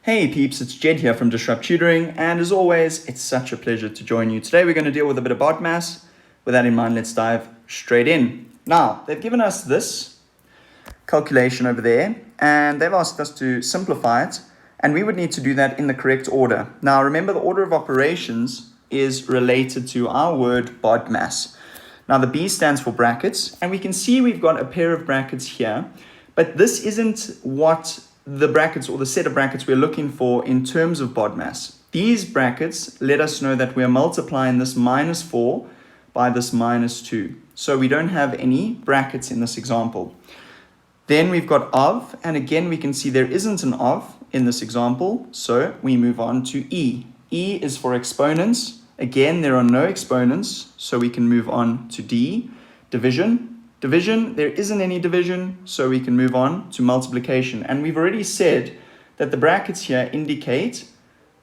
Hey peeps, it's Jedd here from Disrupt Tutoring, and as always, it's such a pleasure to join you. Today we're going to deal with a bit of BODMAS. With that in mind, let's dive straight in. Now, they've given us this calculation over there, and they've asked us to simplify it, and we would need to do that in the correct order. Now, remember the order of operations is related to our word BODMAS. Now, the B stands for brackets, and we can see we've got a pair of brackets here, but this isn't what the brackets or the set of brackets we're looking for in terms of BODMAS. These brackets let us know that we're multiplying this minus 4 by this minus 2. So we don't have any brackets in this example. Then we've got of, and again we can see there isn't an of in this example, so we move on to E. E is for exponents. Again, there are no exponents, so we can move on to D. Division. Division, there isn't any division, so we can move on to multiplication. And we've already said that the brackets here indicate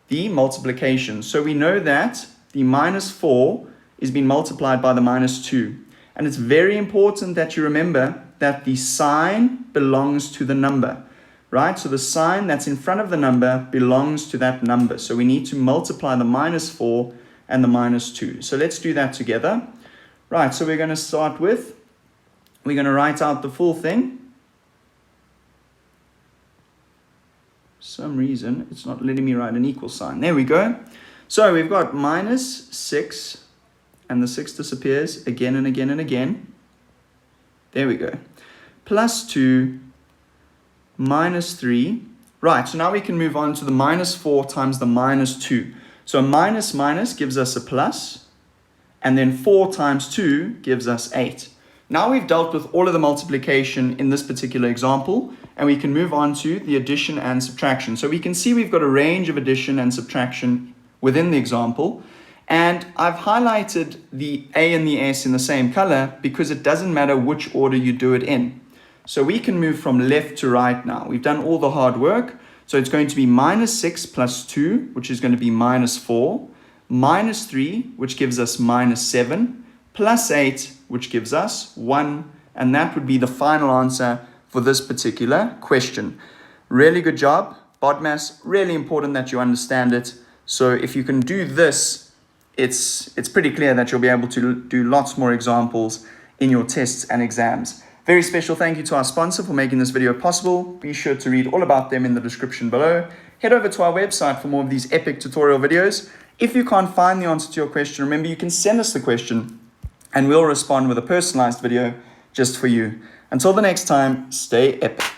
the multiplication. So we know that the minus 4 is being multiplied by the minus 2. And it's very important that you remember that the sign belongs to the number, right? So the sign that's in front of the number belongs to that number. So we need to multiply the minus 4 and the minus 2. So let's do that together. Right, so we're going to start with, we're going to write out the full thing. For some reason, it's not letting me write an equal sign. There we go. So we've got minus 6, and the 6 disappears again and again and again. There we go. Plus 2, minus 3. Right, so now we can move on to the minus 4 times the minus 2. So minus minus gives us a plus, and then 4 times 2 gives us 8. Now we've dealt with all of the multiplication in this particular example, and we can move on to the addition and subtraction. So we can see we've got a range of addition and subtraction within the example, and I've highlighted the A and the S in the same color because it doesn't matter which order you do it in. So we can move from left to right now. We've done all the hard work, so it's going to be minus 6 plus 2, which is going to be minus 4, minus 3, which gives us minus 7, plus 8, which gives us 1, and that would be the final answer for this particular question. Really good job. BODMAS, really important that you understand it. So if you can do this, it's pretty clear that you'll be able to do lots more examples in your tests and exams. Very special thank you to our sponsor for making this video possible. Be sure to read all about them in the description below. Head over to our website for more of these epic tutorial videos. If you can't find the answer to your question, remember you can send us the question and we'll respond with a personalized video just for you. Until the next time, stay epic.